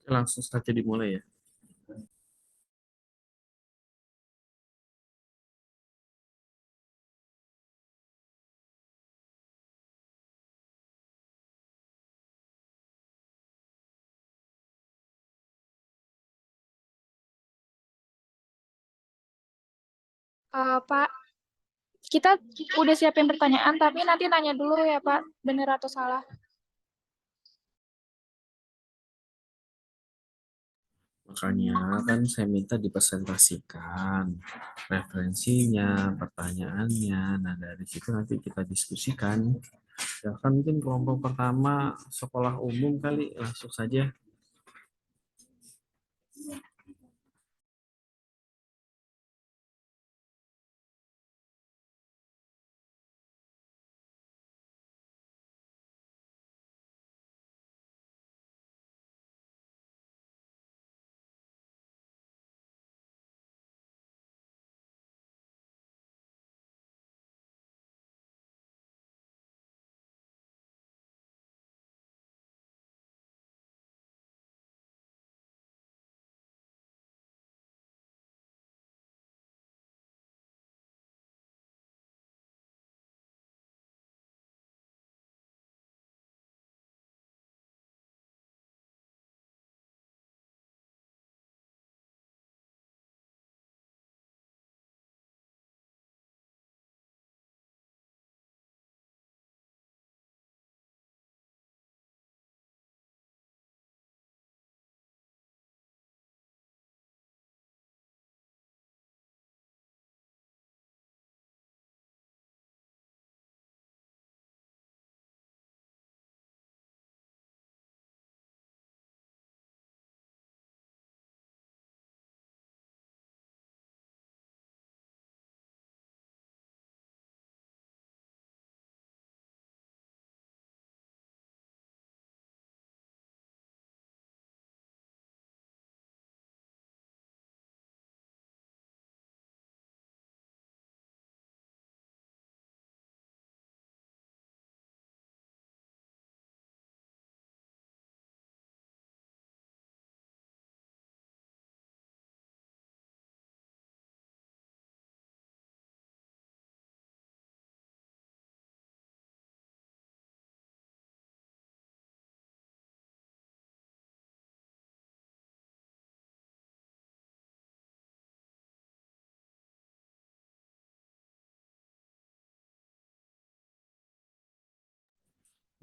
Langsung saja dimulai ya. Pak, kita udah siapin pertanyaan, tapi nanti nanya dulu ya, Pak, bener atau salah. Makanya kan saya minta dipresentasikan referensinya, pertanyaannya. Nah, dari situ nanti kita diskusikan. Ya kan mungkin kelompok pertama sekolah umum kali, langsung saja.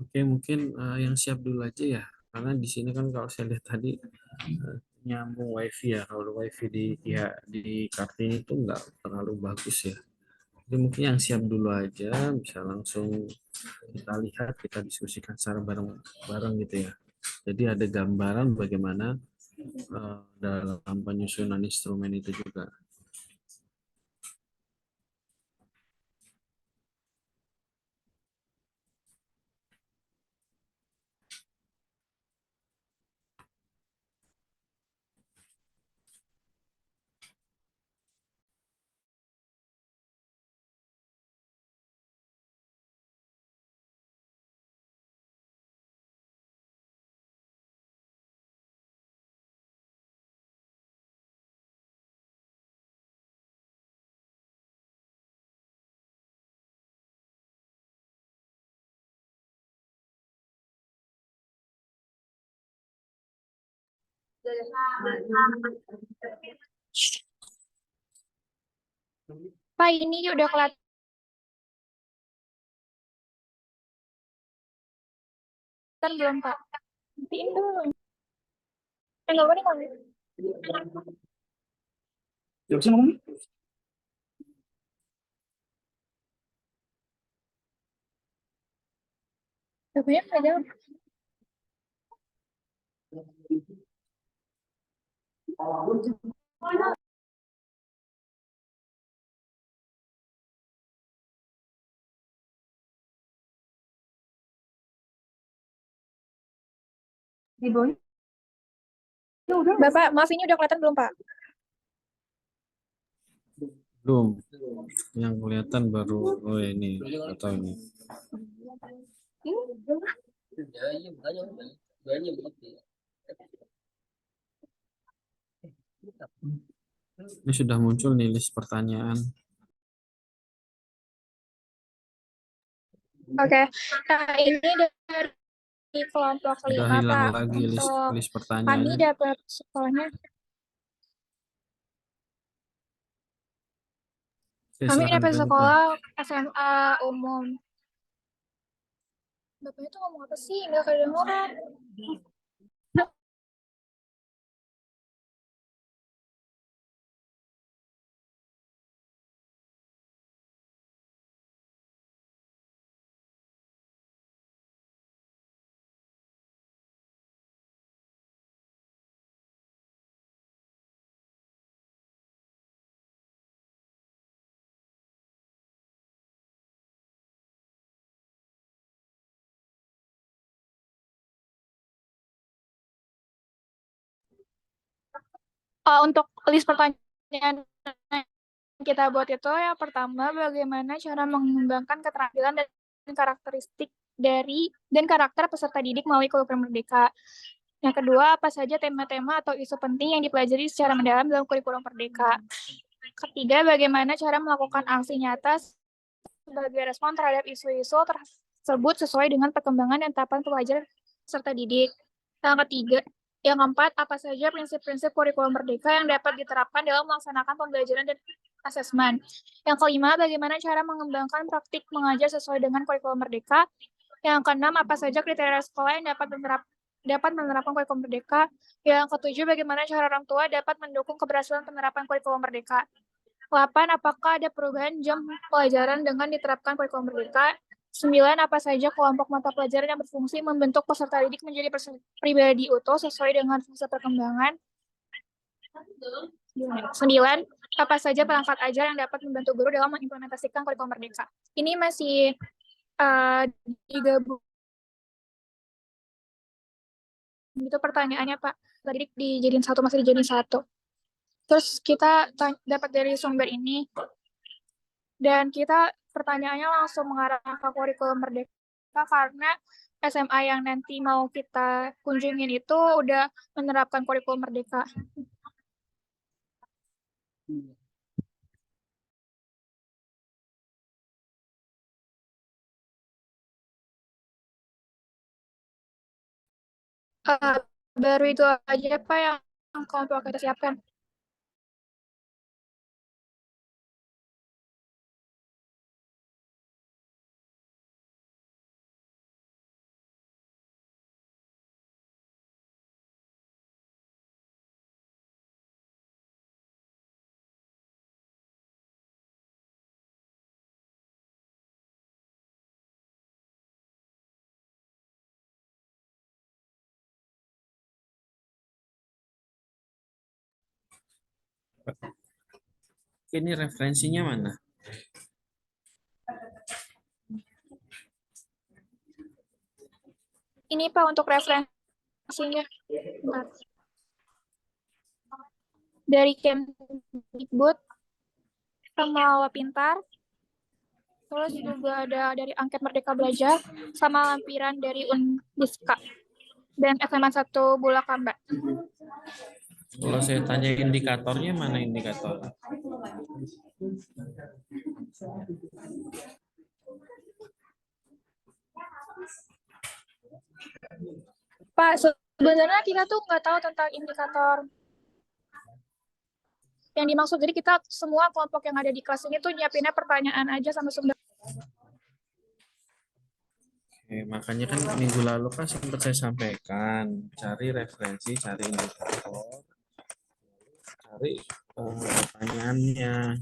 Oke, mungkin yang siap dulu aja ya. Karena di sini kan kalau saya lihat tadi nyambung wifi ya. Kalau wifi di Kartini itu nggak terlalu bagus ya. Jadi mungkin yang siap dulu aja, bisa langsung kita lihat, kita diskusikan secara bareng-bareng gitu ya. Jadi ada gambaran bagaimana dalam penyusunan instrumen itu juga. Pak, ini udah kelihatan belum, Pak? Matiin dulu. Nggak boleh, nggak boleh. Ya, bisa ngomong? Tapi nggak jawab. Di bawah. Bapak, maaf ini udah kelihatan belum, Pak? Belum, yang kelihatan baru, oh ini, atau ini. Ini sudah muncul nih list pertanyaan. Oke. Nah, ini dari kelompok Sudah 5, hilang Pak. lagi list Untuk list kami pertanyaannya. dapat sekolahnya, Oke, kami silakan dapat dilanjutkan. sekolah SMA umum. Bapaknya tuh ngomong apa sih? Nggak kedengeran. Untuk list pertanyaan yang kita buat itu, yang pertama, bagaimana cara mengembangkan keterampilan dan karakteristik dan karakter peserta didik melalui kurikulum Merdeka. Yang kedua, apa saja tema-tema atau isu penting yang dipelajari secara mendalam dalam kurikulum Merdeka. Ketiga, bagaimana cara melakukan aksi nyata sebagai respon terhadap isu-isu tersebut sesuai dengan perkembangan dan tahapan pelajaran peserta didik. Yang keempat, apa saja prinsip-prinsip kurikulum Merdeka yang dapat diterapkan dalam melaksanakan pembelajaran dan asesmen. Yang kelima, bagaimana cara mengembangkan praktik mengajar sesuai dengan kurikulum Merdeka. Yang keenam, apa saja kriteria sekolah yang dapat menerapkan kurikulum Merdeka. Yang ketujuh, bagaimana cara orang tua dapat mendukung keberhasilan penerapan kurikulum Merdeka. 8. Apakah ada perubahan jam pelajaran dengan diterapkan kurikulum Merdeka? 9. Apa saja kelompok mata pelajaran yang berfungsi membentuk peserta didik menjadi pribadi utuh sesuai dengan fase perkembangan? 9. Apa saja perangkat ajar yang dapat membantu guru dalam mengimplementasikan kurikulum Merdeka? Ini masih digabung gitu pertanyaannya, Pak. Tadi dijadiin satu, masih dijadiin satu. Terus kita dapat dari sumber ini, dan kita pertanyaannya langsung mengarah ke kurikulum Merdeka karena SMA yang nanti mau kita kunjungin itu udah menerapkan kurikulum Merdeka. Baru itu aja Pak yang kelompok kita siapkan. Ini referensinya mana? Ini Pak untuk referensinya. Dari Kemdikbud sama Pintar. Terus juga ada dari Angket Merdeka Belajar sama lampiran dari Undiska dan SMA 1 Bulakamba. Kalau saya tanya indikatornya, mana indikator? Pak, sebenarnya kita tuh nggak tahu tentang indikator yang dimaksud. Jadi kita semua kelompok yang ada di kelas ini tuh nyiapinnya pertanyaan aja sama sumber. Oke, makanya kan minggu lalu kan sempat saya sampaikan, cari referensi, cari indikator, cari pertanyaannya.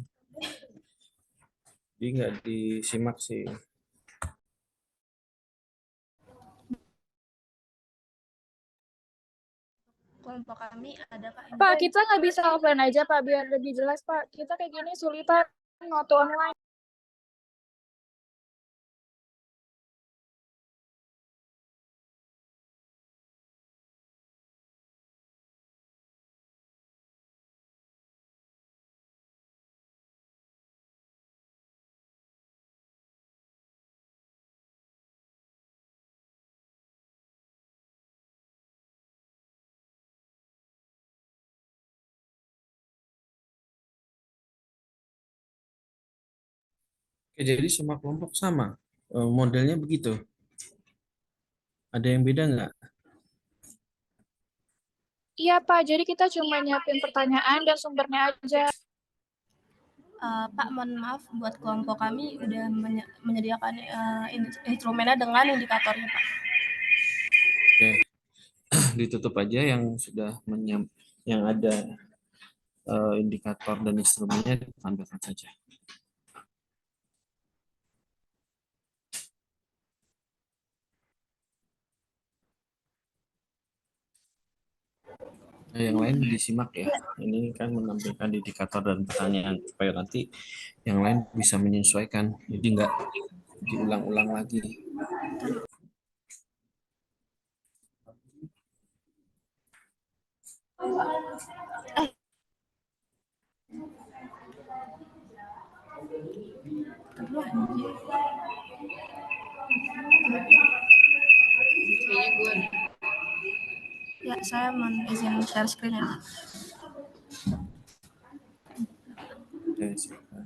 Jadi nggak disimak sih. Kelompok kami ada Kak. Pak, kita nggak bisa offline aja Pak, biar lebih jelas Pak. Kita kayak gini sulitan noto online. Oke, jadi semua kelompok sama. Modelnya begitu. Ada yang beda nggak? Iya, Pak. Jadi kita cuma nyiapin pertanyaan dan sumbernya aja. Pak, mohon maaf buat kelompok kami udah menyediakan instrumennya dengan indikatornya, Pak. Oke, ditutup aja yang sudah yang ada indikator dan instrumennya ditampilkan saja. Nah, yang lain disimak ya. Ini kan menampilkan indikator dan pertanyaan supaya nanti yang lain bisa menyesuaikan. Jadi nggak diulang-ulang lagi. Ya, saya mohon izin share screen ya. Oke, silakan.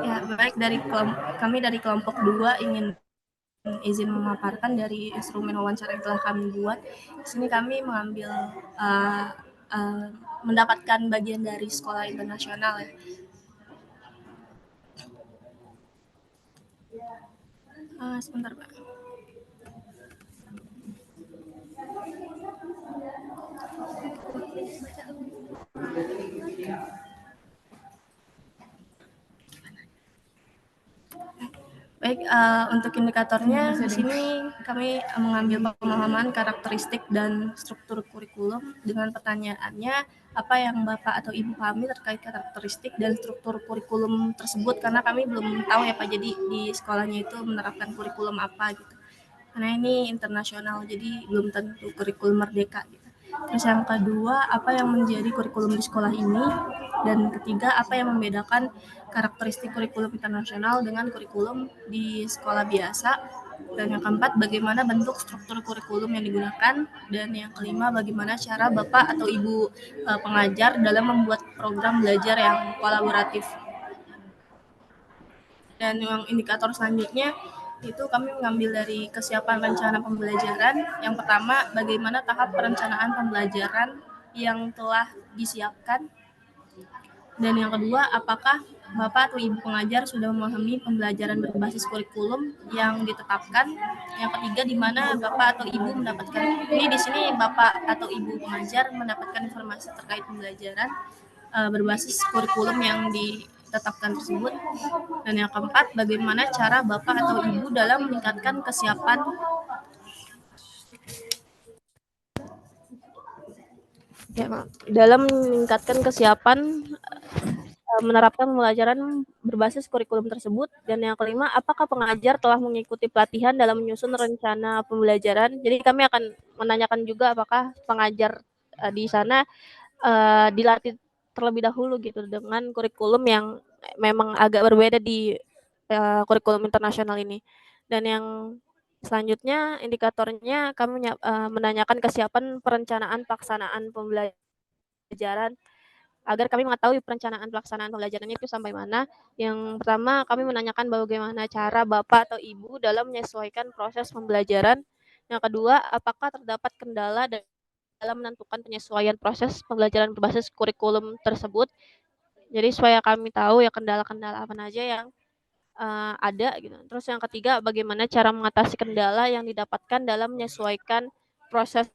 Ya, baik, kami dari kelompok 2 ingin izin memaparkan dari instrumen wawancara yang telah kami buat. Di sini kami mengambil uh, uh, mendapatkan bagian dari sekolah internasional ya. Sebentar, Pak. Baik, untuk indikatornya di sini kami mengambil pemahaman karakteristik dan struktur kurikulum dengan pertanyaannya apa yang Bapak atau Ibu pahami terkait karakteristik dan struktur kurikulum tersebut, karena kami belum tahu ya Pak, jadi di sekolahnya itu menerapkan kurikulum apa gitu. Karena ini internasional, jadi belum tentu kurikulum merdeka gitu. Terus yang kedua, apa yang menjadi kurikulum di sekolah ini? Dan ketiga, apa yang membedakan karakteristik kurikulum internasional dengan kurikulum di sekolah biasa? Dan yang keempat, bagaimana bentuk struktur kurikulum yang digunakan? Dan yang kelima, bagaimana cara Bapak atau Ibu pengajar dalam membuat program belajar yang kolaboratif? Dan yang indikator selanjutnya itu kami mengambil dari kesiapan rencana pembelajaran. Yang pertama, bagaimana tahap perencanaan pembelajaran yang telah disiapkan. Dan yang kedua, apakah Bapak atau Ibu pengajar sudah memahami pembelajaran berbasis kurikulum yang ditetapkan. Yang ketiga, di mana Bapak atau Ibu mendapatkan, ini di sini Bapak atau Ibu pengajar mendapatkan informasi terkait pembelajaran berbasis kurikulum yang ditetapkan tersebut. Dan yang keempat, bagaimana cara Bapak atau Ibu dalam meningkatkan kesiapan menerapkan pembelajaran berbasis kurikulum tersebut. Dan yang kelima, apakah pengajar telah mengikuti pelatihan dalam menyusun rencana pembelajaran. Jadi kami akan menanyakan juga apakah pengajar di sana dilatih terlebih dahulu gitu dengan kurikulum yang memang agak berbeda di kurikulum internasional ini. Dan yang selanjutnya indikatornya kami menanyakan kesiapan perencanaan pelaksanaan pembelajaran agar kami mengetahui perencanaan pelaksanaan pembelajarannya itu sampai mana. Yang pertama, kami menanyakan bagaimana cara Bapak atau Ibu dalam menyesuaikan proses pembelajaran. Yang kedua, apakah terdapat kendala dalam menentukan penyesuaian proses pembelajaran berbasis kurikulum tersebut. Jadi supaya kami tahu ya kendala-kendala apa aja yang ada gitu. Terus yang ketiga, bagaimana cara mengatasi kendala yang didapatkan dalam menyesuaikan proses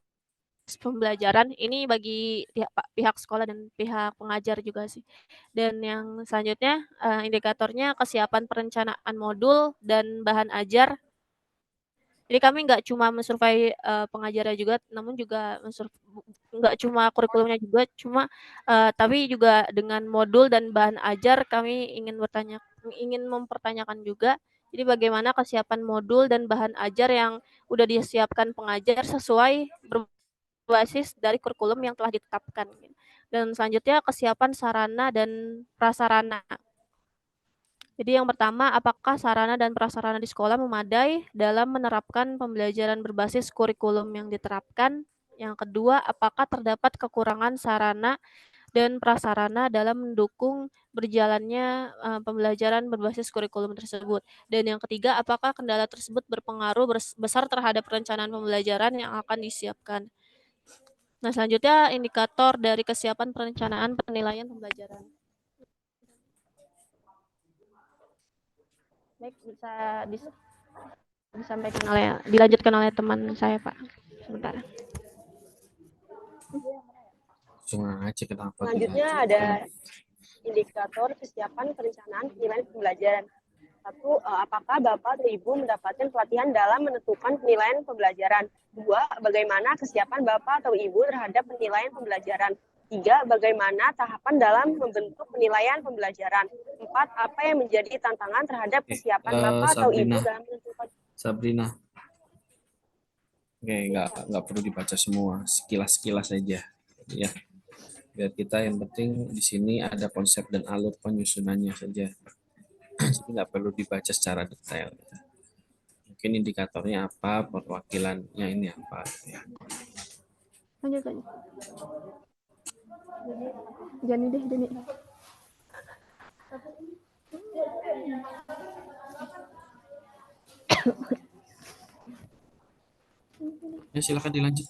pembelajaran ini bagi pihak sekolah dan pihak pengajar juga sih. Dan yang selanjutnya indikatornya kesiapan perencanaan modul dan bahan ajar. Jadi kami nggak cuma mensurvei pengajarnya juga, namun juga nggak cuma kurikulumnya juga, tapi juga dengan modul dan bahan ajar kami ingin mempertanyakan juga. Jadi bagaimana kesiapan modul dan bahan ajar yang udah disiapkan pengajar sesuai berbasis dari kurikulum yang telah ditetapkan. Dan selanjutnya kesiapan sarana dan prasarana. Jadi yang pertama, apakah sarana dan prasarana di sekolah memadai dalam menerapkan pembelajaran berbasis kurikulum yang diterapkan? Yang kedua, apakah terdapat kekurangan sarana dan prasarana dalam mendukung berjalannya pembelajaran berbasis kurikulum tersebut. Dan yang ketiga, apakah kendala tersebut berpengaruh besar terhadap perencanaan pembelajaran yang akan disiapkan. Nah, selanjutnya indikator dari kesiapan perencanaan penilaian pembelajaran. Baik, bisa dilanjutkan oleh teman saya, Pak. Sebentar. Cuma aja kenapa Selanjutnya ada indikator kesiapan perencanaan penilaian pembelajaran. 1. Apakah Bapak atau Ibu mendapatkan pelatihan dalam menentukan penilaian pembelajaran? 2. Bagaimana kesiapan Bapak atau Ibu terhadap penilaian pembelajaran? 3. Bagaimana tahapan dalam membentuk penilaian pembelajaran? 4. Apa yang menjadi tantangan terhadap kesiapan Bapak atau Ibu dalam menentukan? Sabrina. Oke, nggak perlu dibaca semua, sekilas-sekilas saja, ya. Biar kita yang penting di sini ada konsep dan alur penyusunannya saja. Jadi nggak perlu dibaca secara detail. Mungkin indikatornya apa, perwakilannya ini apa. Ya. Lanjut. Jani deh, Jani. Ya, silakan dilanjut.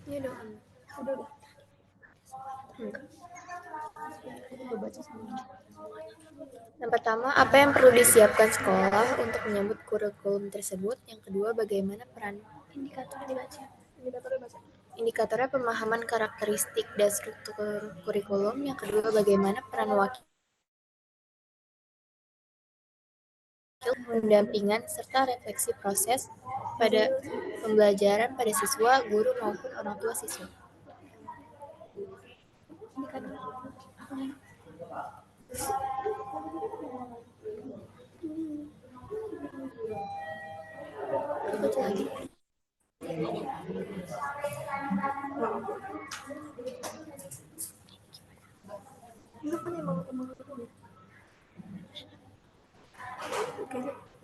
Iya dong. Udah. Yang pertama, apa yang perlu disiapkan sekolah untuk menyambut kurikulum tersebut? Yang kedua, bagaimana peran indikatornya pemahaman karakteristik dan struktur kurikulum. Yang kedua, bagaimana peran wakil pendampingan serta refleksi proses pada pembelajaran pada siswa, guru maupun orang tua siswa.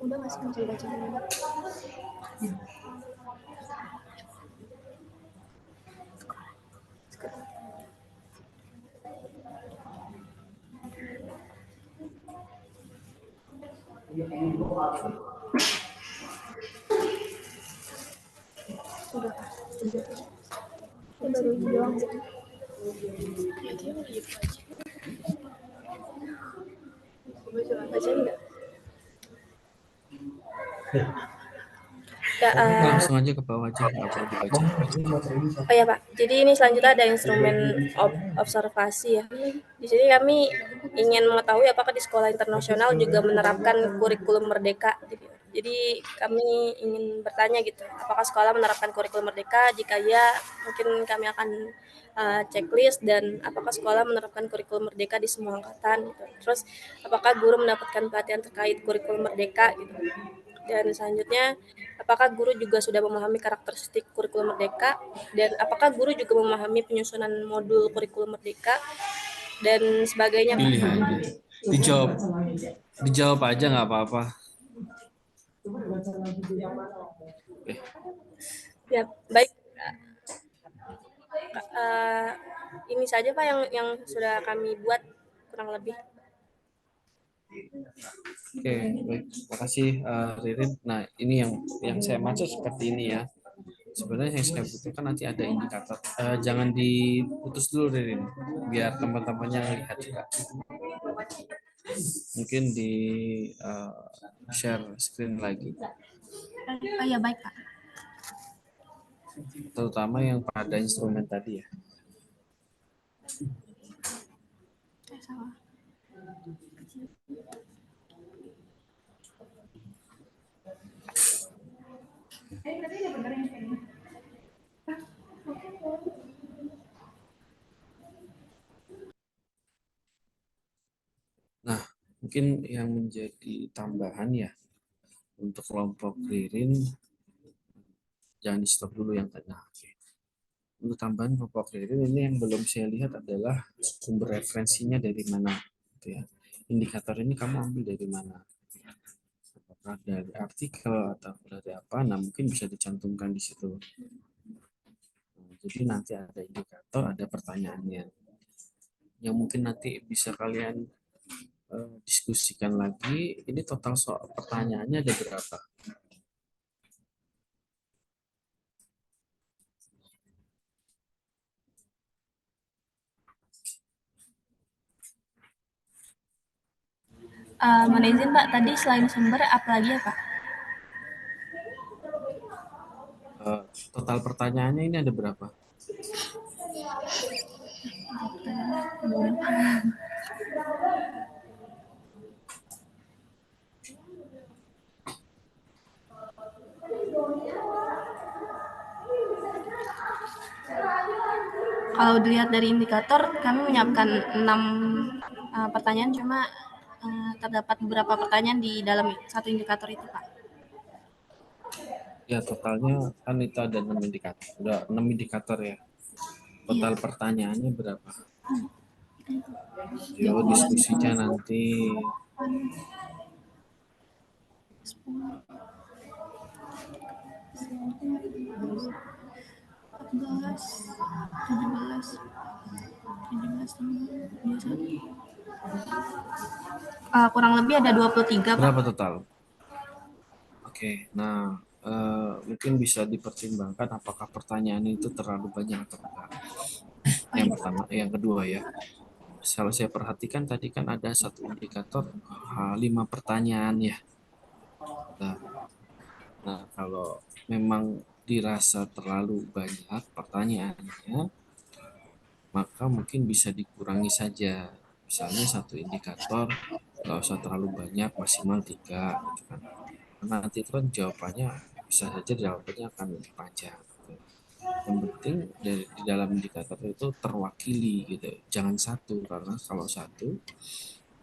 Udah masih baca dulu. Baru doang gitu. Baca enggak? Ya, Langsung aja ke bawah aja, nggak perlu dibaca. Oh ya Pak, jadi ini selanjutnya ada instrumen observasi ya. Di sini kami ingin mengetahui apakah di sekolah internasional juga menerapkan kurikulum merdeka. Jadi kami ingin bertanya gitu, apakah sekolah menerapkan kurikulum merdeka? Jika ya, mungkin kami akan checklist dan apakah sekolah menerapkan kurikulum merdeka di semua angkatan gitu. Terus apakah guru mendapatkan pelatihan terkait kurikulum merdeka gitu. Dan selanjutnya, apakah guru juga sudah memahami karakteristik kurikulum merdeka? Dan apakah guru juga memahami penyusunan modul kurikulum merdeka? Dan sebagainya. Pilih aja. Dijawab aja nggak apa-apa. Ya, baik. Ini saja Pak yang sudah kami buat kurang lebih. Oke, baik. Terima kasih Ririn. Nah, ini yang saya maksud seperti ini ya. Sebenarnya yang saya butuhkan nanti ada indikator. Jangan diputus dulu Ririn, biar teman-temannya lihat juga. Mungkin di share screen lagi. Oh ya baik Pak. Terutama yang pada instrumen tadi ya. Salah. Nah, mungkin yang menjadi tambahan ya untuk kelompok Ririn, jangan di stop dulu yang tadi. Nah, oke. Untuk tambahan kelompok Ririn ini yang belum saya lihat adalah sumber referensinya dari mana, gitu ya. Indikator ini kamu ambil dari mana? dari artikel atau dari apa, nah mungkin bisa dicantumkan di situ. Jadi nanti ada indikator, ada pertanyaannya. Yang mungkin nanti bisa kalian diskusikan lagi, ini total soal pertanyaannya ada berapa? Mohon izin Pak, tadi selain sumber apa lagi ya Pak? Total pertanyaannya ini ada berapa? Kalau dilihat dari indikator, kami menyiapkan 6 pertanyaan, cuma terdapat beberapa pertanyaan di dalam satu indikator itu, Pak. Ya, totalnya kan itu ada 6 indikator. Udah 6 indikator ya. Total pertanyaannya berapa? Yo, diskusinya nanti. 17, kurang lebih ada 23, Pak. Berapa total? Oke, nah mungkin bisa dipertimbangkan apakah pertanyaan itu terlalu banyak atau enggak. Yang pertama, yang kedua ya. Kalau saya perhatikan tadi kan ada satu indikator 5 pertanyaan ya. Nah, kalau memang dirasa terlalu banyak pertanyaannya, maka mungkin bisa dikurangi saja. Misalnya satu indikator nggak usah terlalu banyak, maksimal 3. Gitu kan. Karena nanti itu kan jawabannya bisa saja jawabannya akan lebih panjang. Gitu. Yang penting di dalam indikator itu terwakili gitu. Jangan satu, karena kalau satu,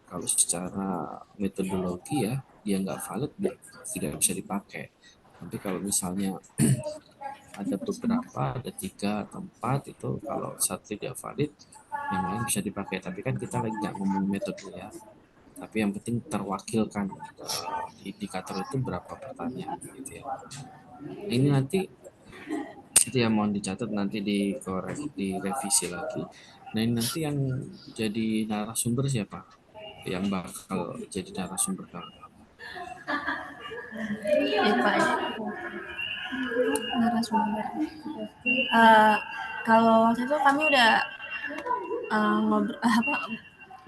kalau secara metodologi ya dia nggak valid, tidak bisa dipakai. Tapi kalau misalnya ada beberapa, ada 3 atau 4 itu kalau satu tidak valid, yang lain bisa dipakai. Tapi kan kita lagi nggak ngomong metode ya. Tapi yang penting terwakilkan di indikator itu berapa pertanyaan gitu ya. Ini nanti itu yang mau dicatat, nanti direvisi lagi. Nah ini nanti yang jadi narasumber siapa? Yang bakal jadi narasumber kamu? Ya, Pak. Narasumber. Kalau waktu itu kami udah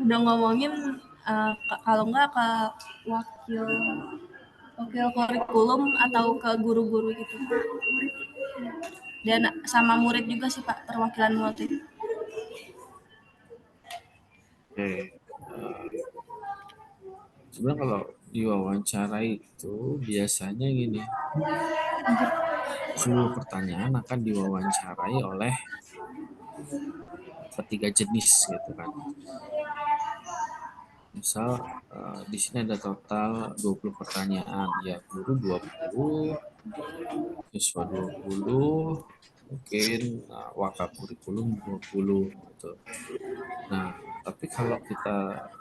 udah ngomongin kalau nggak ke wakil kurikulum atau ke guru-guru gitu, dan sama murid juga sih Pak, perwakilan murid. Oke. Sebenarnya kalau diwawancara itu biasanya gini, seluruh pertanyaan akan diwawancarai oleh ketiga jenis gitu kan. Misal di sini ada total 20 pertanyaan, ya guru 20, siswa 20, mungkin wakil kurikulum 20 gitu. Nah, tapi kalau kita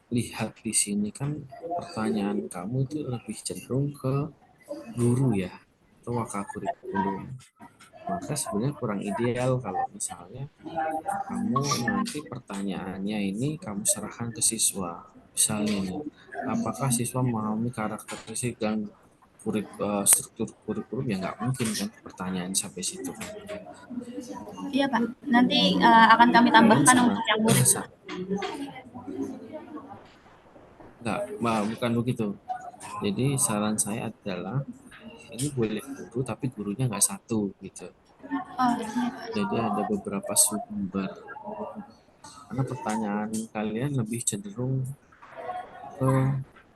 lihat di sini kan pertanyaan kamu itu lebih cenderung ke guru ya, atau wakil kurikulum. Maka sebenarnya kurang ideal kalau misalnya kamu nanti pertanyaannya ini kamu serahkan ke siswa. Misalnya nih, apakah siswa memahami karakteristik dan struktur kurikulum? Ya nggak mungkin kan pertanyaan sampai situ. Iya Pak, nanti akan kami tambahkan untuk yang murid. Enggak, bukan begitu. Jadi saran saya adalah ini boleh guru tapi gurunya nggak satu gitu. Jadi ada beberapa sumber. Karena pertanyaan kalian lebih cenderung ke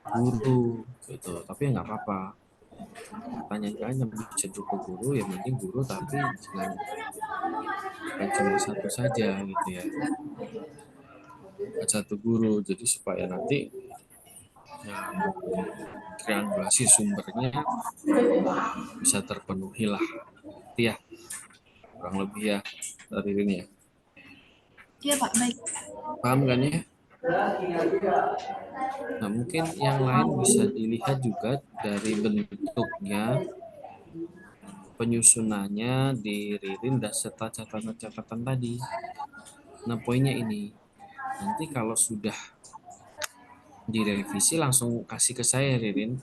guru gitu. Tapi ya nggak apa-apa. Pertanyaan kalian lebih cenderung ke guru, ya mending guru tapi jangan cuma satu saja gitu ya. Satu guru, jadi supaya nanti triangulasi sumbernya bisa terpenuhi lah. Itu ya, kurang lebih ya dari ini ya. Iya Pak, baik. Paham kan ya? Nah, mungkin yang lain bisa dilihat juga dari bentuknya, penyusunannya di Ririn dan serta catatan-catatan tadi. Nah, poinnya ini, nanti kalau sudah direvisi langsung kasih ke saya, Ririn.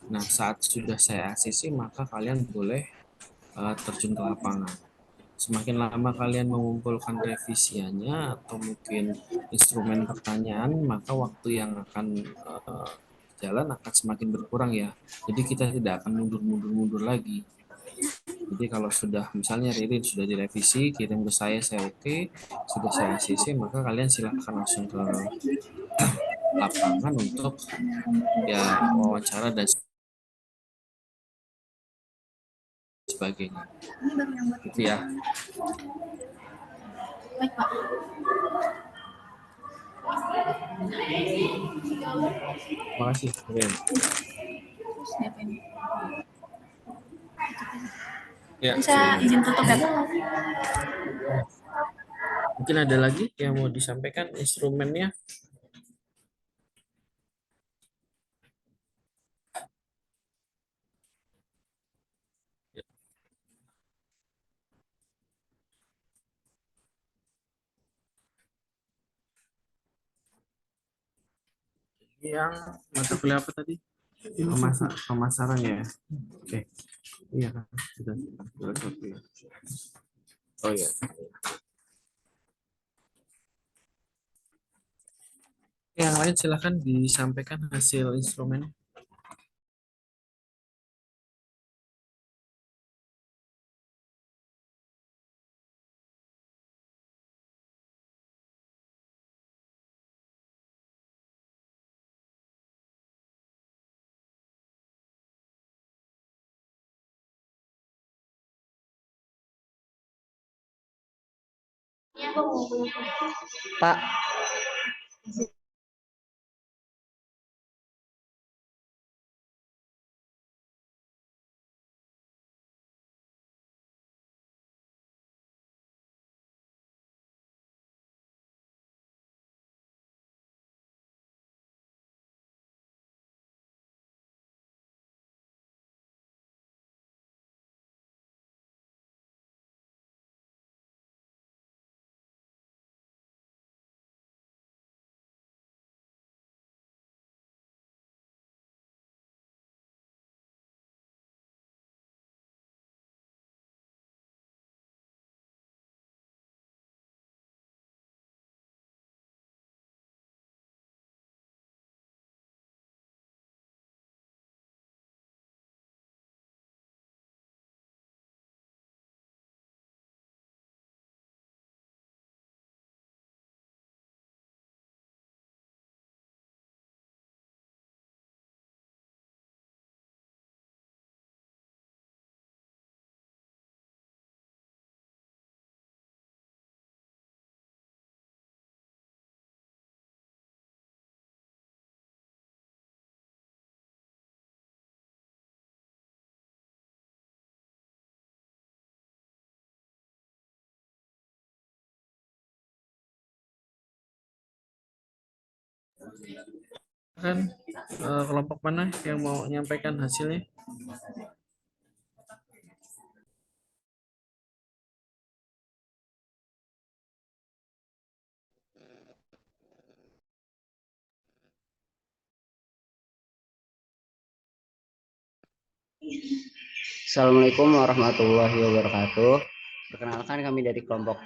Nah, saat sudah saya ACC, maka kalian boleh terjun ke lapangan. Semakin lama kalian mengumpulkan revisiannya atau mungkin instrumen pertanyaan, maka waktu yang akan jalan akan semakin berkurang ya. Jadi kita tidak akan mundur-mundur lagi. Jadi kalau sudah misalnya Ririn sudah direvisi, kirim ke saya oke, sudah saya ACC, maka kalian silahkan langsung ke lapangan untuk ya wawancara dan sebagainya. Gitu ya. Baik, Pak. Terima kasih, Ririn. Ya, Bisa izin tutup ya, Pak? mungkin ada lagi yang mau disampaikan instrumennya? Yang mata kuliah apa tadi? Pemasaran ya. Oke. Iya kan. Sudah oke. Oh ya. Yang lain silahkan disampaikan hasil instrumen. Pak, Kan kelompok mana yang mau menyampaikan hasilnya? Assalamualaikum warahmatullahi wabarakatuh. Perkenalkan kami dari kelompok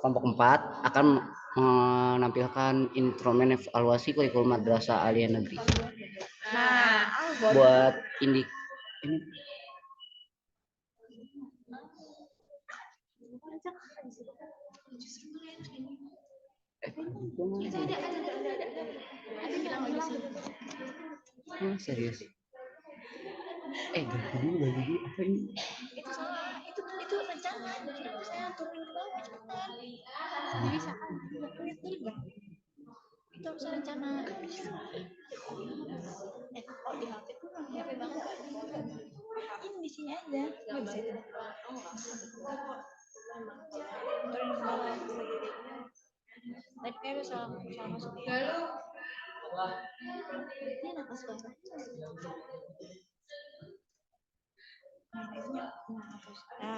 kelompok 4 akan menampilkan instrumen evaluasi kurikulum madrasah aliyah negeri. Buat ini serius. Dulu apa ini? Itu rencana. Jadi saya turunin ke bawah cepetan. Bisa kan? Itu harus rencana. Kalau di HP tuh HP banget kan? Ini di sini aja. Nggak bisa itu. Turunin ke bawah. Tadi kayak udah salah masuk. Nah,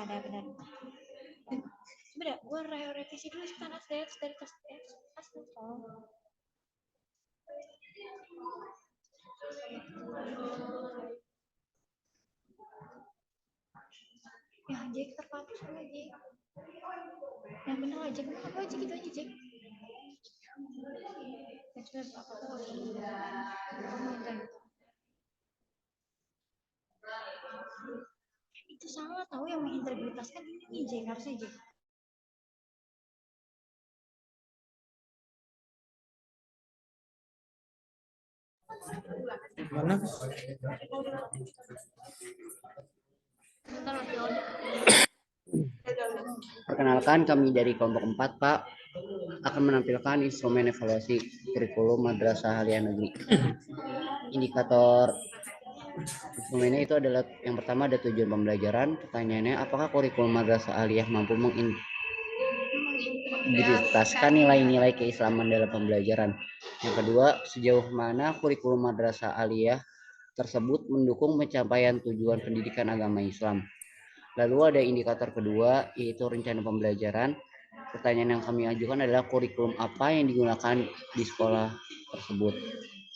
ada benar. Sebentar, gue revisi dulu sih dari tas. Ya, Jack terpakai sama Jack. Yang benar aja, kenapa aja gitu aja Jack. Itu salah tahu yang mengintegritaskan ini Jack, harusnya Jack. Mana? Perkenalkan, kami dari kelompok 4, Pak, akan menampilkan instrumen evaluasi kurikulum Madrasah Aliyah Negeri. Indikator instrumennya itu adalah yang pertama ada tujuan pembelajaran. Pertanyaannya, apakah kurikulum Madrasah Aliyah mampu mengintegrasikan nilai-nilai keislaman dalam pembelajaran? Yang kedua, sejauh mana kurikulum Madrasah Aliyah tersebut mendukung pencapaian tujuan pendidikan agama Islam? Lalu ada indikator kedua, yaitu rencana pembelajaran. Pertanyaan yang kami ajukan adalah kurikulum apa yang digunakan di sekolah tersebut.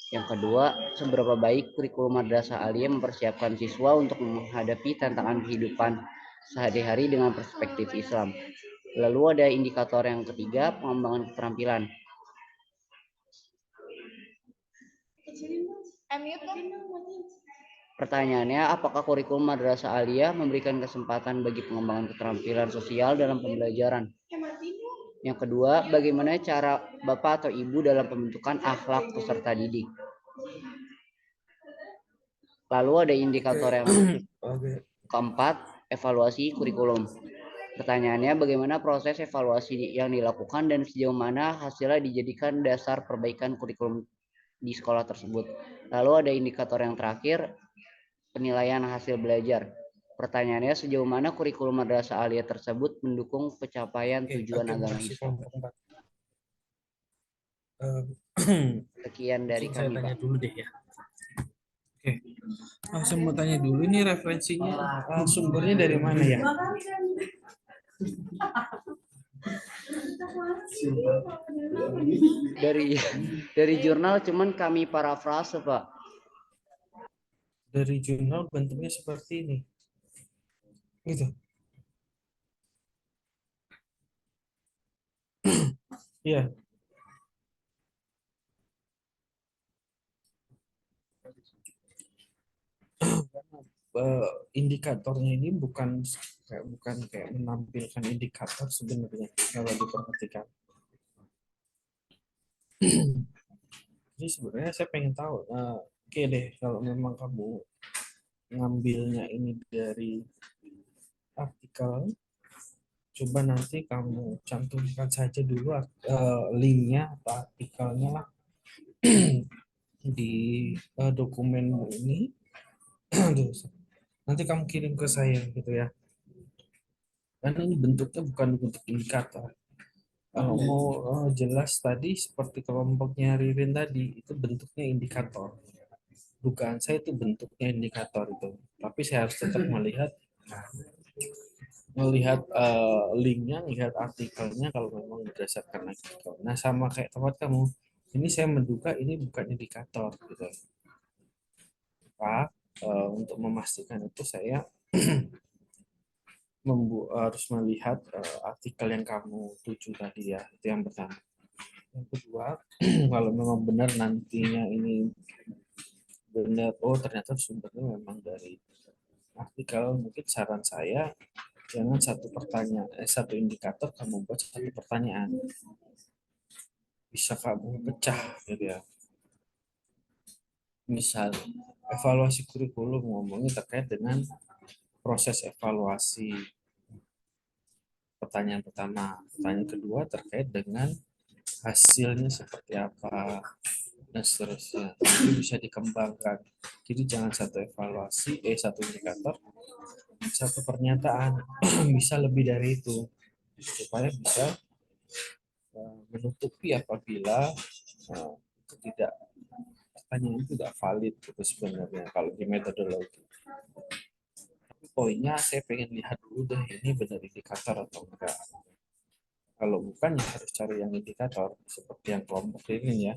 Yang kedua, seberapa baik kurikulum Madrasah Aliyah mempersiapkan siswa untuk menghadapi tantangan kehidupan sehari-hari dengan perspektif Islam. Lalu ada indikator yang ketiga, pengembangan keterampilan. Pertanyaannya, apakah kurikulum Madrasah Aliyah memberikan kesempatan bagi pengembangan keterampilan sosial dalam pembelajaran? Yang kedua, bagaimana cara Bapak atau Ibu dalam pembentukan akhlak peserta didik? Lalu ada indikator yang keempat, evaluasi kurikulum. Pertanyaannya, bagaimana proses evaluasi yang dilakukan dan sejauh mana hasilnya dijadikan dasar perbaikan kurikulum di sekolah tersebut. Lalu ada indikator yang terakhir, penilaian hasil belajar. Pertanyaannya, sejauh mana kurikulum Madrasah Aliyah tersebut mendukung pencapaian tujuan agama Islam? Sekian dari Saya kami, tanya Pak. dulu deh ya. Oke, saya mau tanya dulu ini referensinya, sumbernya dari mana ya? Dari jurnal, cuman kami parafrase, Pak. Dari jurnal bentuknya seperti ini. Gitu. Iya. Indikatornya ini bukan kayak menampilkan indikator sebenarnya kalau diperhatikan. Jadi sebenarnya saya pengen tahu. Oke deh, kalau memang kamu ngambilnya ini dari artikel, coba nanti kamu cantumkan saja dulu linknya atau artikelnya lah di dokumenmu ini. Nanti kamu kirim ke saya gitu ya. Karena ini bentuknya bukan bentuk indikator. Kalau mau jelas tadi seperti kelompoknya Ririn tadi, itu bentuknya indikator. Dugaan saya itu bentuknya indikator itu. Tapi saya harus tetap melihat linknya, lihat artikelnya kalau memang berdasarkan artikel. Nah, sama kayak tempat kamu, ini saya menduga ini bukan indikator gitu. Pak, untuk memastikan itu saya harus melihat artikel yang kamu tuju tadi ya, itu yang pertama. Yang kedua, kalau memang benar nantinya ini benar, oh ternyata sumbernya memang dari artikel, mungkin saran saya jangan satu indikator kamu buat satu pertanyaan, bisa kamu pecah gitu ya. Misal evaluasi kurikulum ngomongnya terkait dengan proses evaluasi. Pertanyaan pertama, pertanyaan kedua terkait dengan hasilnya seperti apa dan seterusnya. Itu bisa dikembangkan. Jadi jangan satu evaluasi, satu indikator, satu pernyataan, bisa lebih dari itu supaya bisa menutupi apabila itu tidak pertanyaan itu tidak valid gitu sebenarnya kalau di metodologi. Tapi poinnya saya pengen lihat dulu deh ini benar indikator atau enggak. Kalau bukan ya harus cari yang indikator seperti yang kelompok ini ya.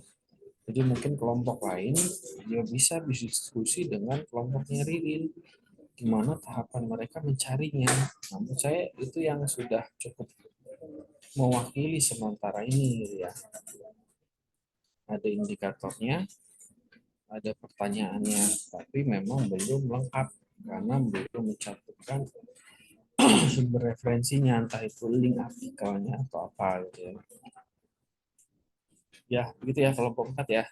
Jadi mungkin kelompok lain dia bisa berdiskusi dengan kelompoknya Ririn. Gimana tahapan mereka mencarinya. Namun saya itu yang sudah cukup mewakili sementara ini gitu ya. Ada indikatornya, ada pertanyaannya, tapi memang belum lengkap karena belum mencantumkan sumber referensinya, entah itu link artikelnya atau apa gitu ya. Ya, begitu ya kelompok 4 ya.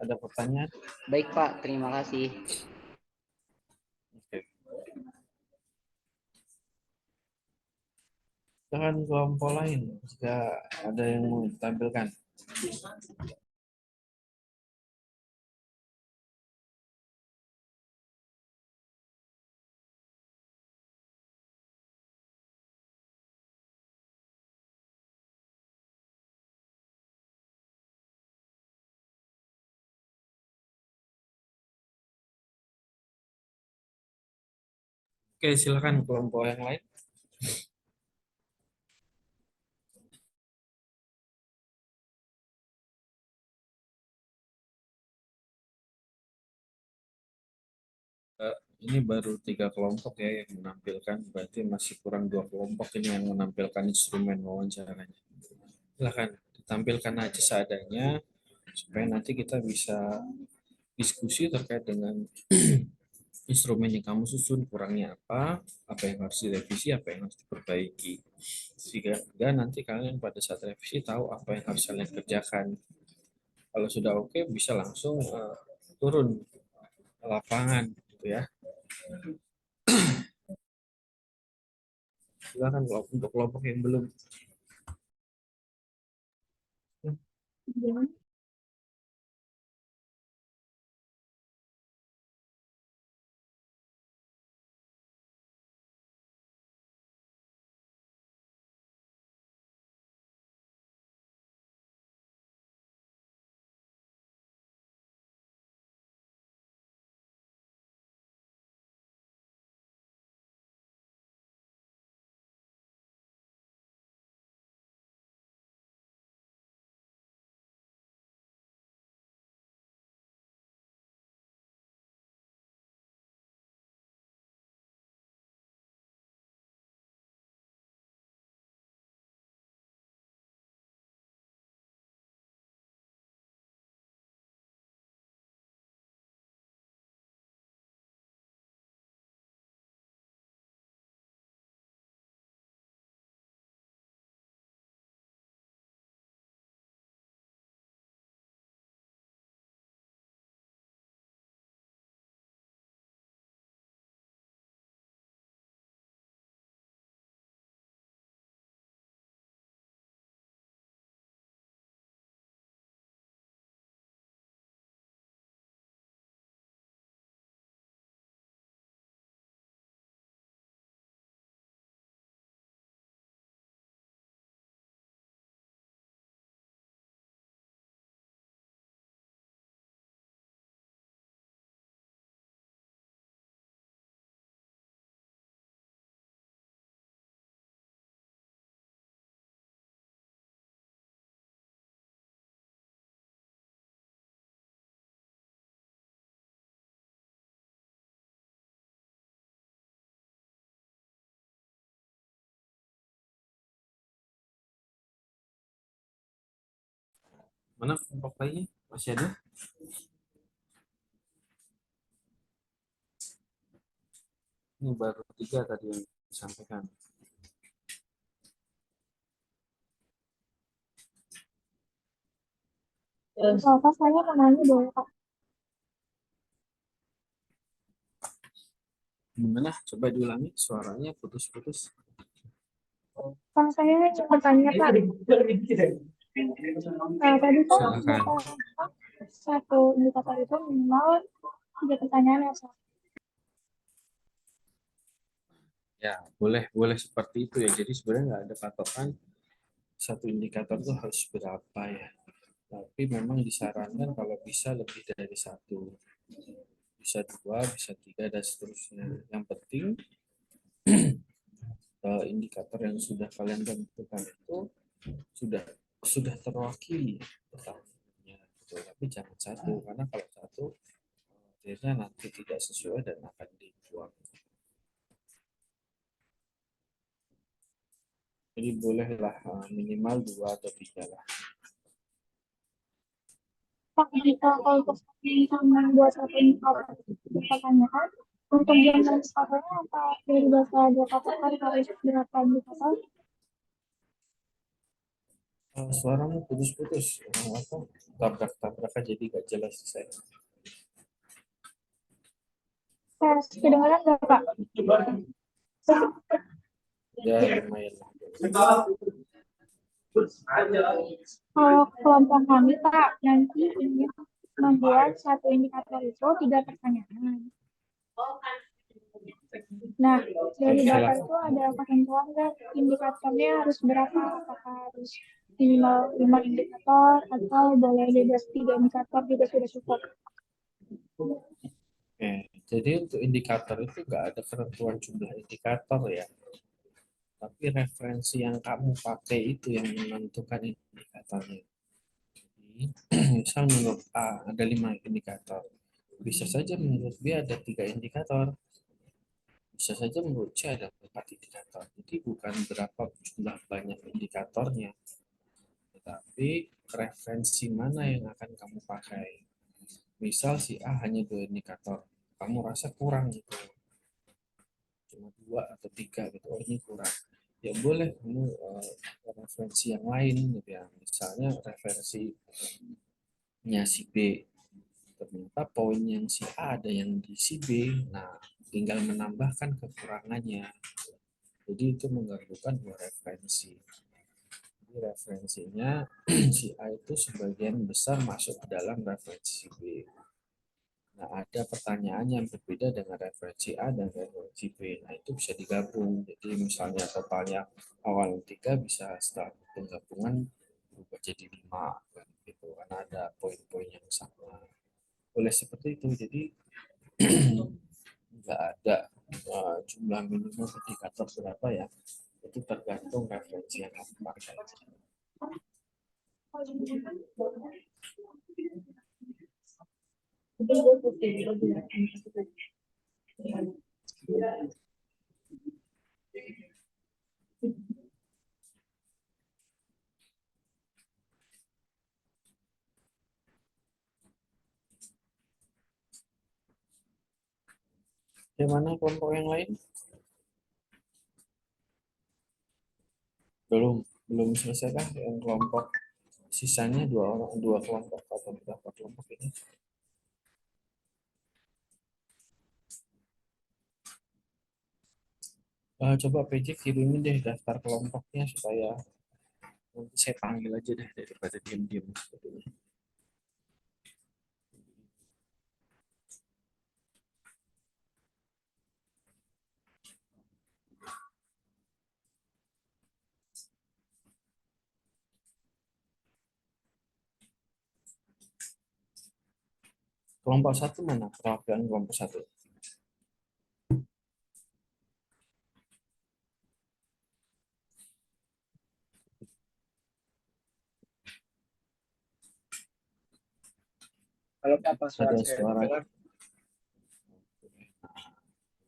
Ada pertanyaan? Baik Pak, terima kasih. Oke. Silakan kelompok lain jika ada yang mau ditampilkan. Oke, silakan kelompok yang lain. Ini baru 3 kelompok ya yang menampilkan, berarti masih kurang 2 kelompok ini yang menampilkan instrumen wawancaranya. Silakan ditampilkan aja seadanya supaya nanti kita bisa diskusi terkait dengan instrumen yang kamu susun kurangnya apa yang harus direvisi, apa yang harus diperbaiki. Sehingga nanti kalian pada saat revisi tahu apa yang harus kalian kerjakan. Kalau sudah oke, bisa langsung turun ke lapangan gitu ya. Silakan untuk kelompok yang belum. Mana kelompok lainnya? Masih ada? Ini baru 3 tadi yang disampaikan. Pak, saya mau nanya boleh Pak? Gimana? Coba diulangi, suaranya putus-putus. Pak, saya ingin bertanya Pak. Tadi kan Silakan. satu indikator itu minimal 3 pertanyaan ya Pak. Ya, boleh seperti itu ya. Jadi sebenarnya nggak ada patokan satu indikator itu harus berapa ya. Tapi memang disarankan kalau bisa lebih dari satu, bisa dua, bisa tiga, dan seterusnya. Yang penting indikator yang sudah kalian tentukan itu sudah terwakili pertanyaannya, gitu. Tapi jangan satu, karena kalau satu akhirnya nanti tidak sesuai dan akan dibuang. Jadi bolehlah minimal 2 atau 3 lah. Pak, jika kalau membuat satu indikator pertanyaan, untuk jumlah indikatornya apa dari bahasa Jakarta harus berapa indikator? Suaramu putus-putus, apa tabrak-tabrak aja, jadi gak jelas saya. Tes kedengaran nggak Pak? Ya lumayan lah. Kalau kelompok kami Pak nanti ingin membuat satu indikator itu 3 pertanyaan. Nah, dari data itu ada ketentuan nggak indikatornya harus berapa? Apakah harus minimal 5 indikator atau boleh bebas 3 indikator juga sudah cukup? Oke, jadi untuk indikator itu nggak ada ketentuan jumlah indikator ya. Tapi referensi yang kamu pakai itu yang menentukan indikatornya. Jadi, misal menurut A ada 5 indikator. Bisa saja menurut B ada 3 indikator. Bisa saja menurut C ada 4 indikator. Jadi bukan berapa jumlah banyak indikatornya, tetapi referensi mana yang akan kamu pakai. Misal si A hanya 2 indikator, kamu rasa kurang gitu, cuma 2 atau 3 gitu, oh ini kurang. Ya boleh kamu referensi yang lain gitu ya. Misalnya referensinya si B, ternyata poin yang si A ada yang di si B, nah tinggal menambahkan kekurangannya. Jadi itu menggabungkan 2 referensi. Jadi referensinya si A itu sebagian besar masuk ke dalam referensi B. Nah, ada pertanyaan yang berbeda dengan referensi A dan referensi B. Nah, itu bisa digabung. Jadi misalnya totalnya awal 3 bisa setelah penggabungan berubah jadi 5 kan, gitu. Karena ada poin-poin yang sama. Boleh seperti itu. Jadi nggak ada jumlah minimum indikator berapa ya. Itu tergantung referensi yang kamu pakai. Yang mana kelompok yang lain? Belum selesai kah yang kelompok sisanya 2 kelompok atau berapa kelompok ini? Coba PJ kirimin deh daftar kelompoknya supaya nanti saya panggil aja deh daripada diam-diam seperti ini. Kelompok 1 mana? Perwakilan kelompok 1. Kalau apa suara Ada saya suara. dengar?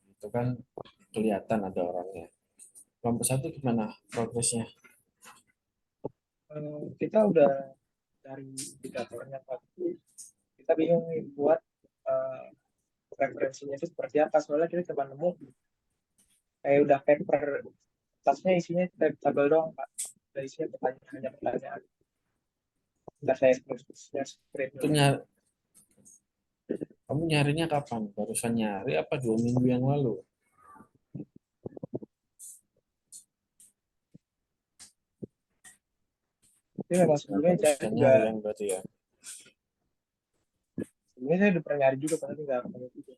Itu kan kelihatan ada orangnya. Kelompok 1 gimana progresnya? Kita udah dari indikatornya Pak. Kita bingung nih buat referensinya itu seperti apa. Soalnya kita cuma nemu kayak udah paper tasnya isinya tabel doang Pak. Udah isinya pertanyaan. Udah saya screen Itu kamu nyarinya kapan? Barusan nyari apa 2 minggu yang lalu? Ini memang sebenarnya saya Barusan juga nyari yang berarti ya. sebenarnya saya udah pernah nyari juga tapi nggak ketemu juga.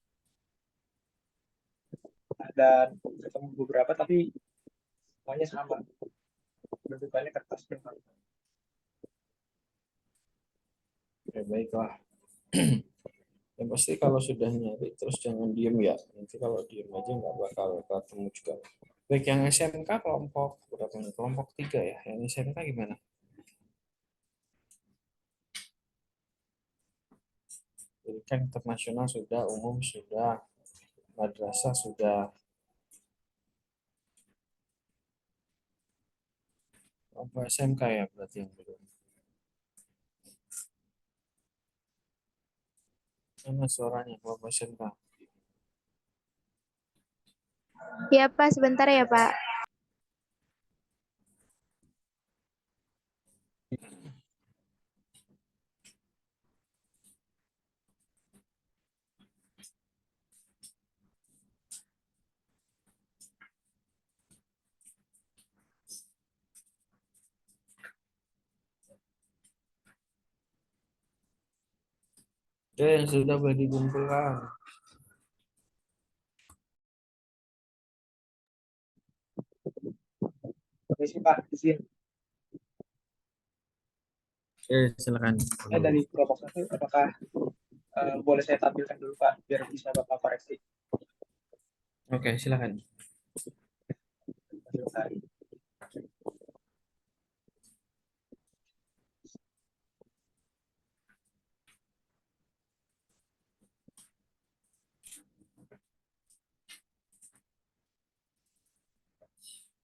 Dan ketemu beberapa tapi semuanya sama. Bentukannya kertas doang. Oke, baiklah. Yang pasti kalau sudah nyari terus jangan diem ya. Nanti kalau diem aja nggak bakal ketemu juga. Baik, yang SMK kelompok berapa nih? Kelompok 3 ya. Yang SMK gimana? Jadi kan internasional sudah, umum sudah, madrasah sudah. Kelompok SMK ya berarti yang belum. Mana suaranya kelompok SMK? Ya, Pak, sebentar ya, Pak. Oke, yang sudah boleh dikumpulkan. Permisi Pak, izin. Oke, silakan. Dari kelompok satu, apakah boleh saya tampilkan dulu Pak, biar bisa Bapak koreksi? Oke, silakan. Terima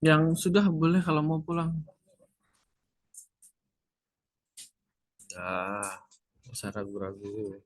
Yang sudah boleh kalau mau pulang. Ya, nggak usah ragu-ragu.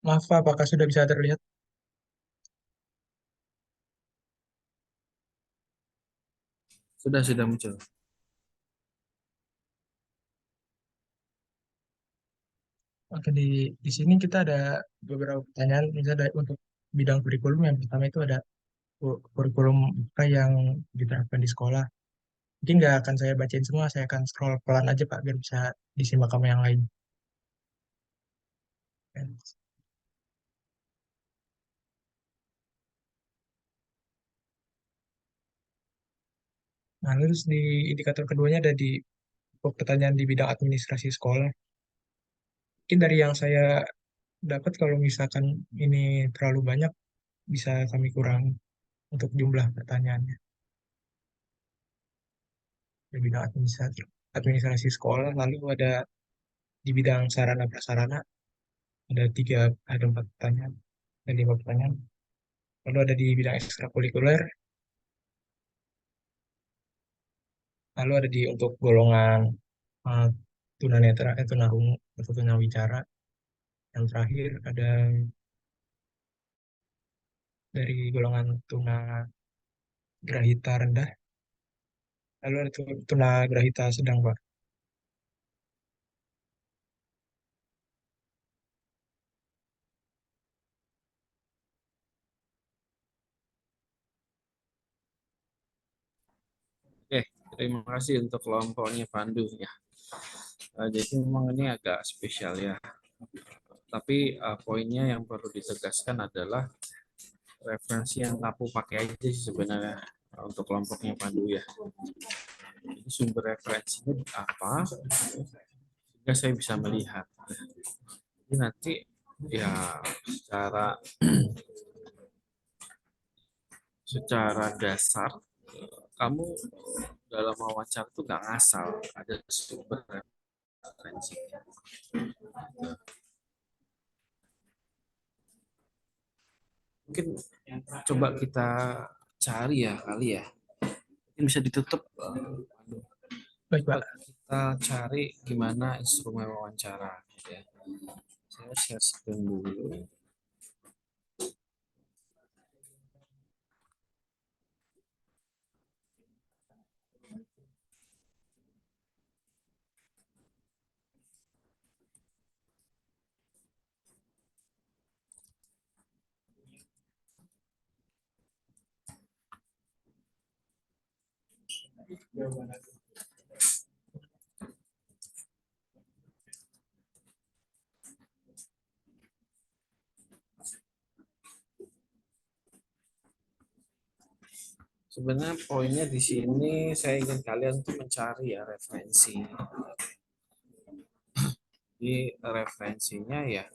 Maaf Pak, apakah sudah bisa terlihat? Sudah muncul. Oke, di sini kita ada beberapa pertanyaan, misalnya untuk bidang kurikulum. Yang pertama itu ada kurikulum apa yang diterapkan di sekolah. Mungkin nggak akan saya bacain semua, saya akan scroll pelan aja Pak, biar bisa disimak sama yang lain. Nah, terus di indikator keduanya ada di pertanyaan di bidang administrasi sekolah. Mungkin dari yang saya dapat kalau misalkan ini terlalu banyak, bisa kami kurangi untuk jumlah pertanyaannya. Di bidang administrasi sekolah, lalu di bidang sarana prasarana, ada 4 pertanyaan, ada 5 pertanyaan. Lalu ada di bidang ekstrakurikuler, lalu ada untuk golongan uh, tunanetra, tunarungu atau tunawicara. Yang terakhir ada dari golongan tunagrahita rendah, lalu ada tunagrahita sedang, Pak. Oke, terima kasih untuk kelompoknya Pandu ya. Jadi memang ini agak spesial ya. Tapi poinnya yang perlu ditegaskan adalah referensi yang kamu pakai aja sih sebenarnya untuk kelompoknya Pandu ya. Jadi sumber referensinya apa? Sehingga saya bisa melihat. Jadi nanti ya secara dasar kamu dalam wawancara itu nggak ngasal, ada sumber referensi. Mungkin coba kita cari ya kali ya. Ini bisa ditutup. Baik, Pak. Kita cari gimana instrumen wawancara. Ya. Saya share screen dulu. Sebenarnya poinnya di sini saya ingin kalian tuh mencari ya referensi. Di referensinya ya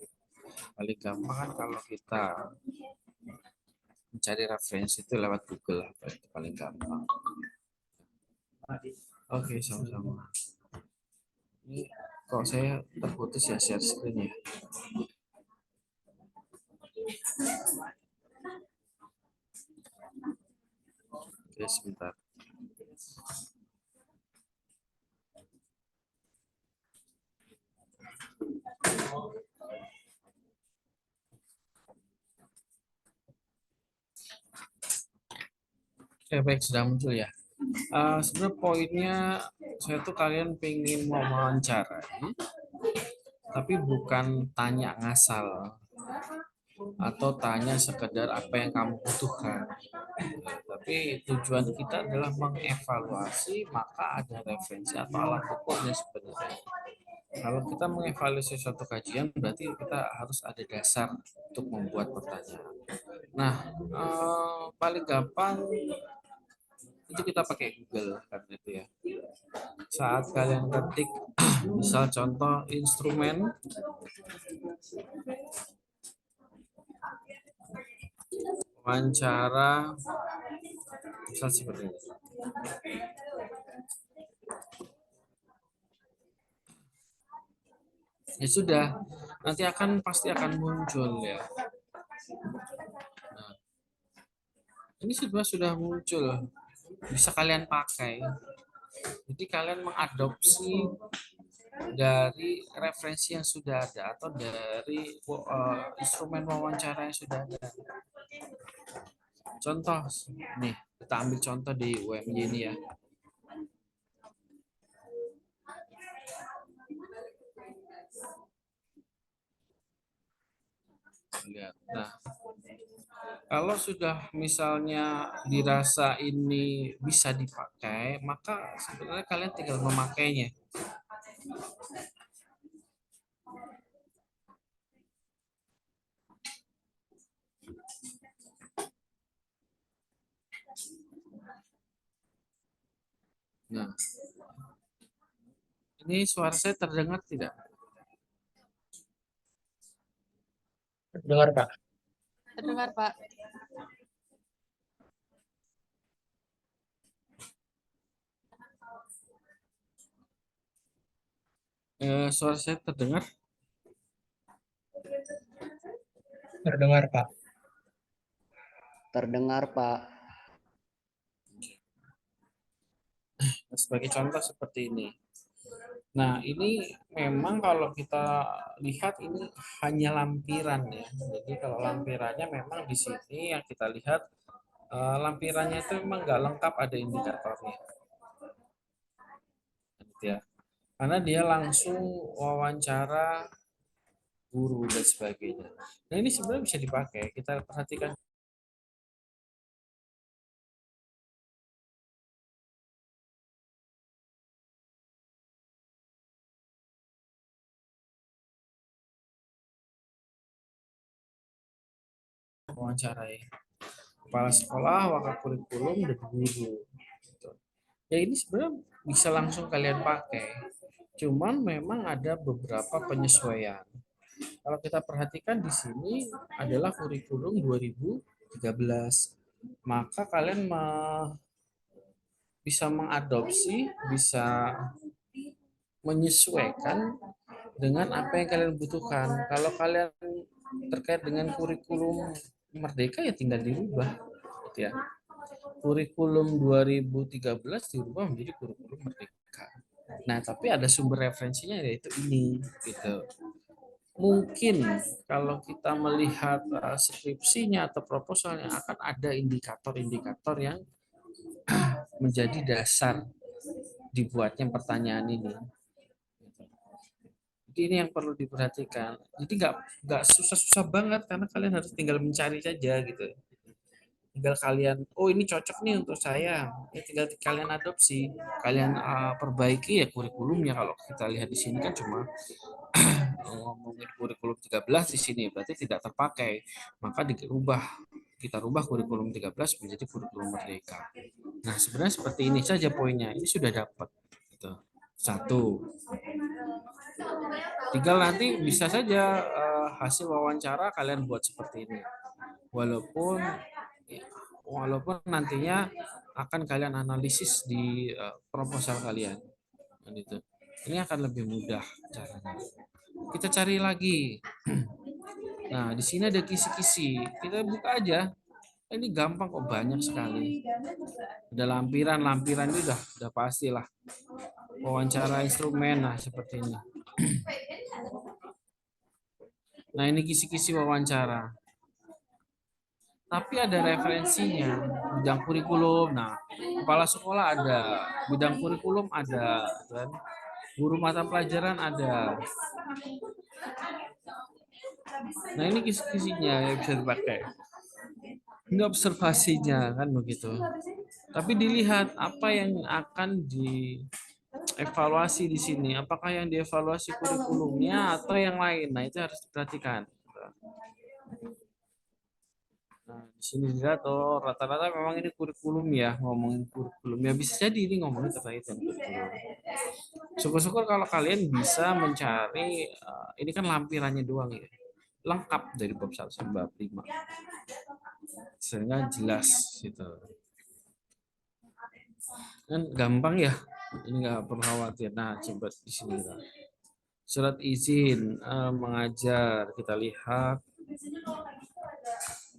paling gampang kan kalau kita mencari referensi itu lewat Google, itu paling gampang. Oke, sama-sama. Ini kok saya terputus ya share screen ya. Oke, sebentar. Oke, baik, sudah muncul ya. Sebenarnya poinnya saya tuh kalian pengen mau wawancarai, tapi bukan tanya ngasal atau tanya sekedar apa yang kamu butuhkan. Tapi tujuan kita adalah mengevaluasi, maka ada referensi atau alat ukurnya sebenarnya. Kalau kita mengevaluasi suatu kajian, berarti kita harus ada dasar untuk membuat pertanyaan. Nah, paling gampang itu kita pakai Google kan itu ya. Saat kalian ketik, misal contoh instrumen wawancara, misal seperti ini. Ya sudah, nanti pasti akan muncul ya. Nah, ini sudah muncul, bisa kalian pakai. Jadi kalian mengadopsi dari referensi yang sudah ada atau dari instrumen wawancara yang sudah ada. Contoh, nih kita ambil contoh di UMY ini ya. Lihat. Nah, kalau sudah misalnya dirasa ini bisa dipakai, maka sebenarnya kalian tinggal memakainya. Nah, ini suara saya terdengar tidak? Dengar Kak. Terdengar, Pak. Suara saya terdengar? Terdengar Pak. Terdengar, Pak. Sebagai contoh seperti ini. Nah, ini memang kalau kita lihat ini hanya lampiran ya. Jadi kalau lampirannya memang di sini yang kita lihat lampirannya itu memang nggak lengkap ada indikatornya. Gitu ya. Karena dia langsung wawancara guru dan sebagainya. Nah, ini sebenarnya bisa dipakai. Kita perhatikan wawancarai kepala sekolah, wakil kurikulum, dan guru. Gitu. Ya ini sebenarnya bisa langsung kalian pakai. Cuman memang ada beberapa penyesuaian. Kalau kita perhatikan di sini adalah kurikulum 2013. Maka kalian bisa mengadopsi, bisa menyesuaikan dengan apa yang kalian butuhkan. Kalau kalian terkait dengan kurikulum Merdeka ya tinggal dirubah, gitu ya. Kurikulum 2013 dirubah menjadi kurikulum Merdeka. Nah, tapi ada sumber referensinya yaitu ini, gitu. Mungkin kalau kita melihat skripsinya atau proposalnya akan ada indikator-indikator yang menjadi dasar dibuatnya pertanyaan ini. Jadi ini yang perlu diperhatikan. Jadi nggak susah-susah banget karena kalian harus tinggal mencari saja gitu. Tinggal kalian, oh ini cocok nih untuk saya. Ya, tinggal kalian adopsi, kalian perbaiki ya kurikulumnya. Kalau kita lihat di sini kan cuma ngomongin kurikulum 13 di sini berarti tidak terpakai. Maka kita rubah kurikulum 13 menjadi kurikulum Merdeka. Nah, sebenarnya seperti ini saja poinnya. Ini sudah dapat. Gitu. Satu. Tinggal nanti bisa saja hasil wawancara kalian buat seperti ini. Walaupun nantinya akan kalian analisis di proposal kalian. Gitu. Ini akan lebih mudah caranya. Kita cari lagi. Nah, di sini ada kisi-kisi. Kita buka aja. Ini gampang kok, banyak sekali. Ada lampiran ini udah pastilah. Wawancara instrumen, nah seperti ini. Nah, ini kisi-kisi wawancara. Tapi ada referensinya, bidang kurikulum. Nah, kepala sekolah ada, bidang kurikulum ada, kan? Guru mata pelajaran ada. Nah, ini kisi-kisinya yang bisa dipakai. Ini observasinya kan begitu. Tapi dilihat apa yang akan dievaluasi di sini. Apakah yang dievaluasi kurikulumnya atau yang lain. Nah, itu harus diperhatikan. Nah, di sini dilihat rata-rata memang ini kurikulum ya, ngomongin kurikulum. Ya bisa jadi ini ngomongin terkait dengan kurikulum. Syukur-syukur kalau kalian bisa mencari, ini kan lampirannya doang ya. Lengkap dari bab 1 sampai bab 5. Sehingga jelas gitu. Kan gampang ya, ini nggak perlu khawatir. Nah, coba di sini surat izin mengajar, kita lihat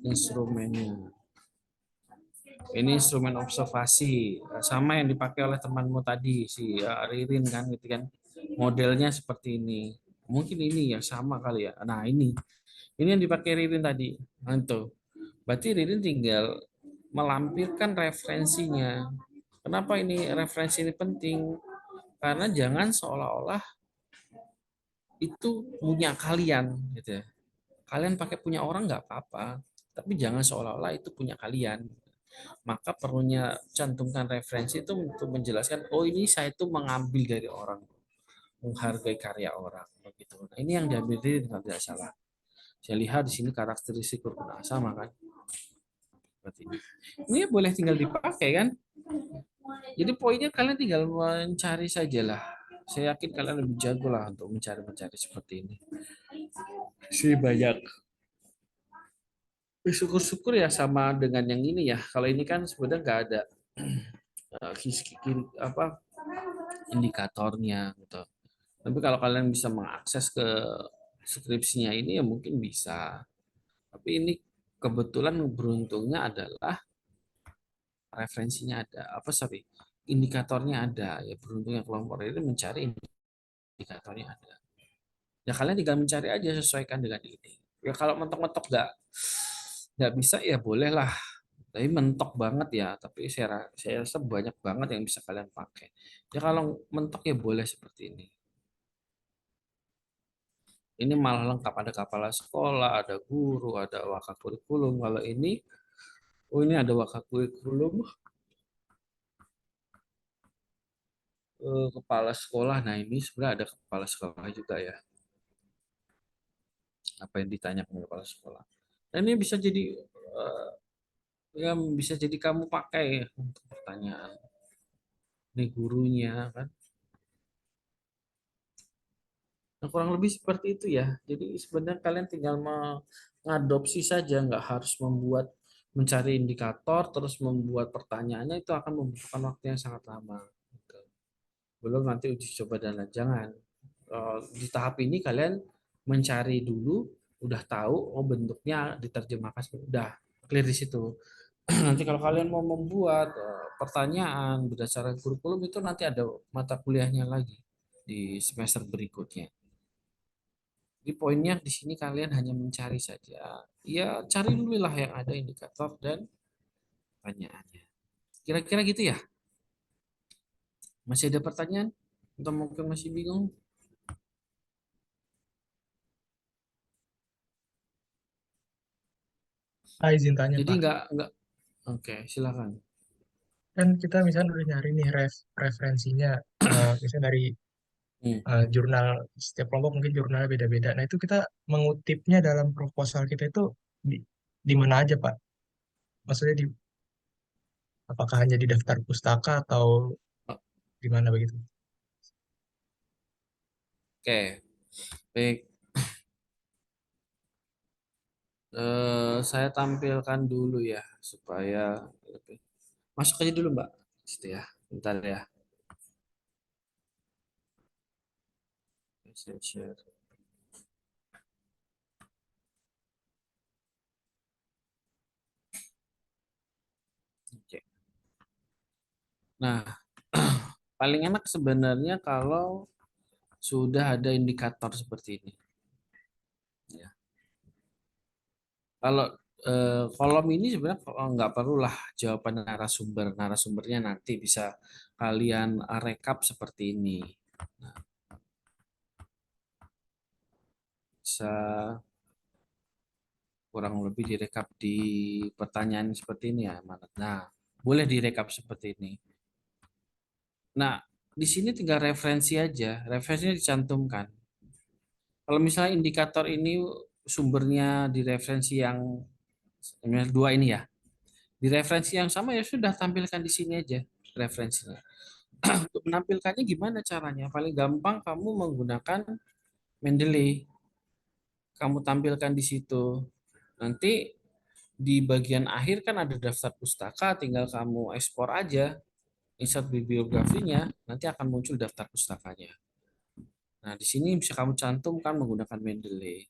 instrumennya. Ini instrumen observasi sama yang dipakai oleh temanmu tadi si Ririn kan, gitu kan. Modelnya seperti ini. Mungkin ini yang sama kali ya. Nah, ini yang dipakai Ririn tadi. Nah, berarti Ririn tinggal melampirkan referensinya. Kenapa ini referensi ini penting? Karena jangan seolah-olah itu punya kalian, gitu ya. Kalian pakai punya orang nggak apa-apa, tapi jangan seolah-olah itu punya kalian. Maka perlunya cantumkan referensi itu untuk menjelaskan, oh ini saya itu mengambil dari orang, menghargai karya orang, begitu. Nah, ini yang diambil dari tidak salah. Saya lihat di sini karakteristik kurikulum sama kan. Seperti ini. Ini boleh tinggal dipakai kan. Jadi poinnya kalian tinggal mencari sajalah. Saya yakin kalian lebih jago lah untuk mencari seperti ini. Sih banyak Syukur-syukur ya sama dengan yang ini ya. Kalau ini kan sebenarnya nggak ada apa indikatornya gitu. Tapi kalau kalian bisa mengakses ke skripsinya ini ya mungkin bisa. Tapi ini kebetulan beruntungnya adalah referensinya ada, apa sorry, indikatornya ada. Ya beruntungnya kelompok ini mencari indikatornya ada. Ya kalian tinggal mencari aja sesuaikan dengan ini. Ya kalau mentok-mentok nggak bisa ya bolehlah. Tapi mentok banget ya. Tapi saya rasa banyak banget yang bisa kalian pakai. Ya kalau mentok ya boleh seperti ini. Ini malah lengkap, ada kepala sekolah, ada guru, ada wakakurikulum. Kalau ini, oh ini ada wakakurikulum, kepala sekolah. Nah ini sebenarnya ada kepala sekolah juga ya. Apa yang ditanyakan kepala sekolah. Dan ini bisa jadi ya bisa jadi kamu pakai untuk pertanyaan. Ini gurunya kan. Nah, kurang lebih seperti itu ya. Jadi sebenarnya kalian tinggal mengadopsi saja, nggak harus mencari indikator terus membuat pertanyaannya, itu akan membutuhkan waktu yang sangat lama. Gitu. Belum nanti uji coba dan lain. Jangan. Di tahap ini kalian mencari dulu, udah tahu oh bentuknya diterjemahkan, udah clear di situ. Nanti kalau kalian mau membuat pertanyaan berdasarkan kurikulum itu nanti ada mata kuliahnya lagi di semester berikutnya. Jadi poinnya di sini kalian hanya mencari saja. Ya cari dulu lah yang ada indikator dan pertanyaannya. Kira-kira gitu ya? Masih ada pertanyaan? Atau mungkin masih bingung? Izin tanya Jadi Pak, nggak. Oke, silakan. kan kita misalnya udah nyari nih referensinya, misalnya dari Hmm. jurnal, setiap kelompok mungkin jurnalnya beda-beda. Nah itu kita mengutipnya dalam proposal kita itu di, di mana aja Pak? Maksudnya apakah hanya di daftar pustaka atau di mana begitu? Oke, baik. Saya tampilkan dulu ya supaya lebih. Masuk aja dulu Mbak. Situ ya. Bentar ya. Saya share. Oke. Nah, paling enak sebenarnya kalau sudah ada indikator seperti ini. Ya. Kalau kolom ini sebenarnya nggak perlulah jawaban narasumber. Narasumbernya nanti bisa kalian rekap seperti ini. Nah, bisa kurang lebih direkap di pertanyaan seperti ini ya. Nah, boleh direkap seperti ini. Nah, di sini tinggal referensi aja. Referensinya dicantumkan. Kalau misalnya indikator ini sumbernya di referensi yang dua ini ya, di referensi yang sama ya sudah tampilkan di sini aja referensinya. Untuk menampilkannya gimana caranya? Paling gampang kamu menggunakan Mendeley. Kamu tampilkan di situ. Nanti di bagian akhir kan ada daftar pustaka, tinggal kamu ekspor aja, insert bibliografinya, nanti akan muncul daftar pustakanya. Nah, di sini bisa kamu cantumkan menggunakan Mendeley.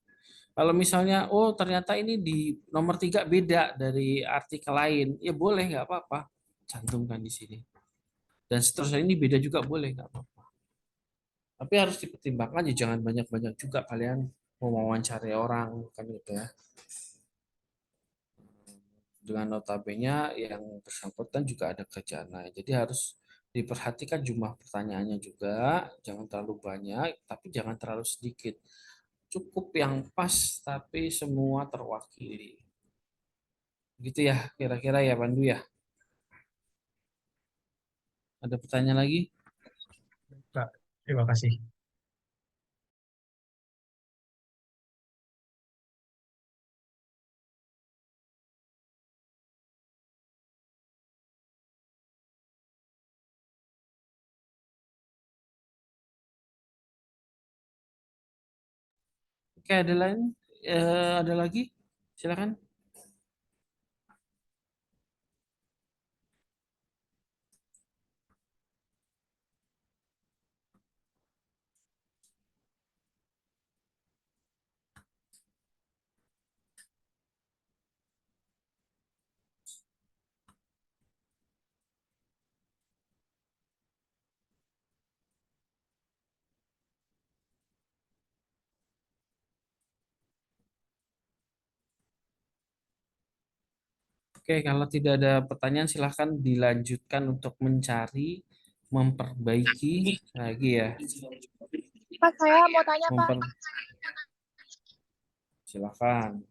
Kalau misalnya, oh ternyata ini di nomor 3 beda dari artikel lain, ya boleh, nggak apa-apa. Cantumkan di sini. Dan seterusnya ini beda juga boleh, nggak apa-apa. Tapi harus dipertimbangkan, ya jangan banyak-banyak juga kalian mau wawancara orang, kan gitu ya. Dengan notabene yang bersangkutan juga ada kerjaan lain. Jadi harus diperhatikan jumlah pertanyaannya juga, jangan terlalu banyak, tapi jangan terlalu sedikit. Cukup yang pas, tapi semua terwakili. Gitu ya, kira-kira ya Pandu ya. Ada pertanyaan lagi? Pak, terima kasih. Oke, ada lain? Ada lagi? Silakan. Oke, kalau tidak ada pertanyaan silahkan dilanjutkan untuk mencari, memperbaiki lagi ya. Pak, saya mau tanya, Pak. Memper Silahkan.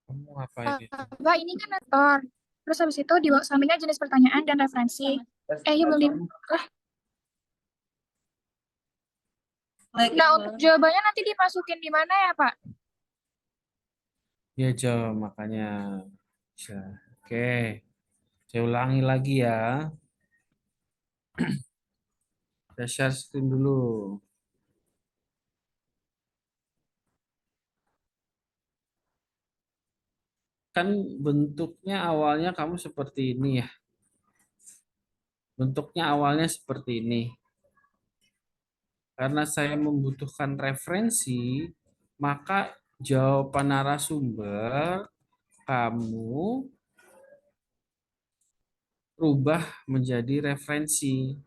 Kamu ngapain itu? Pak, ini kan nonton. Terus habis itu di sampingnya jenis pertanyaan dan referensi. Iya belum. Nah, untuk jawabannya nanti dimasukin di mana ya, Pak? Ya, Jo, makanya. Bisa. Oke, saya ulangi lagi ya. Saya share screen dulu. Kan bentuknya awalnya kamu seperti ini ya. Bentuknya awalnya seperti ini. Karena saya membutuhkan referensi, maka jawaban narasumber kamu rubah menjadi referensi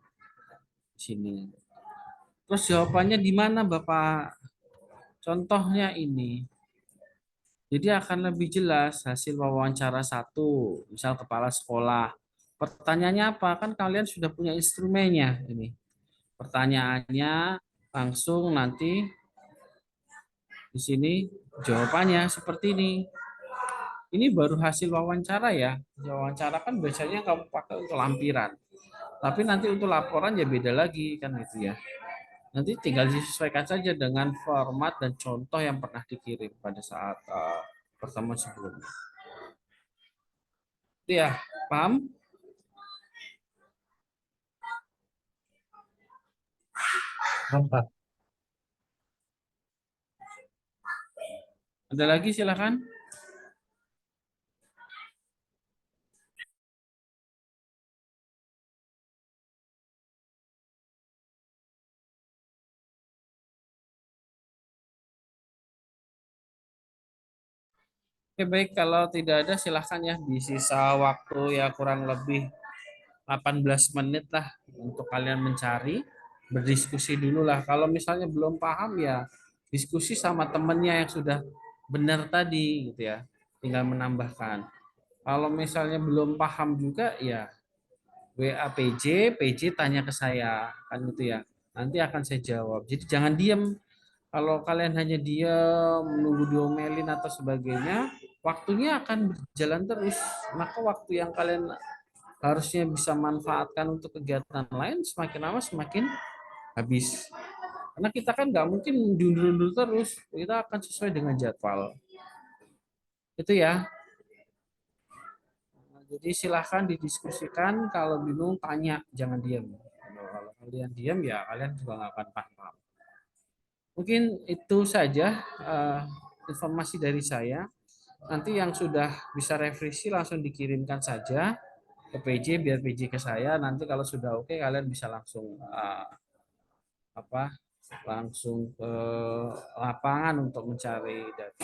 di sini. Terus jawabannya di mana, Bapak? Contohnya ini. Jadi akan lebih jelas hasil wawancara satu, misal kepala sekolah. Pertanyaannya apa? Kan kalian sudah punya instrumennya ini. Pertanyaannya langsung nanti di sini jawabannya seperti ini. Ini baru hasil wawancara ya. Wawancara kan biasanya kamu pakai untuk lampiran. Tapi nanti untuk laporan ya beda lagi kan gitu ya. Nanti tinggal disesuaikan saja dengan format dan contoh yang pernah dikirim pada saat pertemuan sebelumnya. Itu ya, paham? Pak. Ada lagi silakan. Oke, baik, kalau tidak ada silahkan ya di sisa waktu ya kurang lebih 18 menit lah untuk kalian mencari, berdiskusi dulu lah. Kalau misalnya belum paham ya diskusi sama temennya yang sudah benar tadi gitu ya. Tinggal menambahkan. Kalau misalnya belum paham juga ya WA PJ tanya ke saya kan gitu ya. Nanti akan saya jawab. Jadi jangan diam. Kalau kalian hanya diam menunggu diomelin atau sebagainya, waktunya akan berjalan terus. Maka waktu yang kalian harusnya bisa manfaatkan untuk kegiatan lain semakin lama semakin habis. Karena kita kan nggak mungkin diundur-undur terus, kita akan sesuai dengan jadwal. Itu ya. Jadi silahkan didiskusikan, kalau bingung tanya, jangan diam. Kalau kalian diam ya kalian juga nggak akan paham. Mungkin itu saja informasi dari saya. Nanti yang sudah bisa revisi langsung dikirimkan saja ke PJ, biar PJ ke saya. Nanti kalau sudah oke kalian bisa langsung langsung ke lapangan untuk mencari data.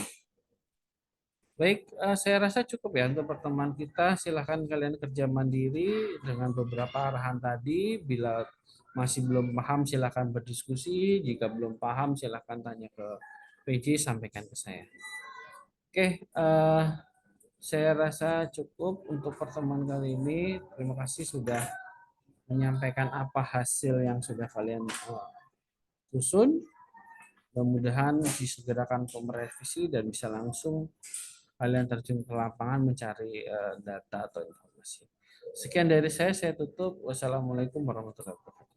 Baik, saya rasa cukup ya untuk pertemuan kita. Silahkan kalian kerja mandiri dengan beberapa arahan tadi. Bila masih belum paham silahkan berdiskusi. Jika belum paham silahkan tanya ke PJ, sampaikan ke saya. Oke, saya rasa cukup untuk pertemuan kali ini. Terima kasih sudah menyampaikan apa hasil yang sudah kalian susun. Mudah-mudahan disegerakan untuk merevisi dan bisa langsung kalian terjun ke lapangan mencari data atau informasi. Sekian dari saya tutup. Wassalamualaikum warahmatullahi wabarakatuh.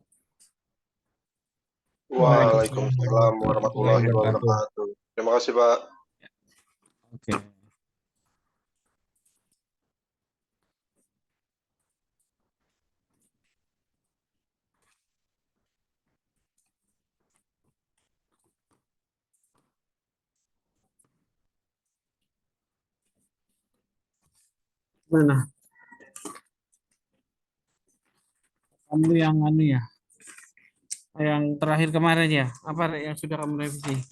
Waalaikumsalam warahmatullahi wabarakatuh. Terima kasih, Pak. Oke. Mana? Kamu yang anu ya? Yang terakhir kemarin ya? Apa yang sudah kamu revisi?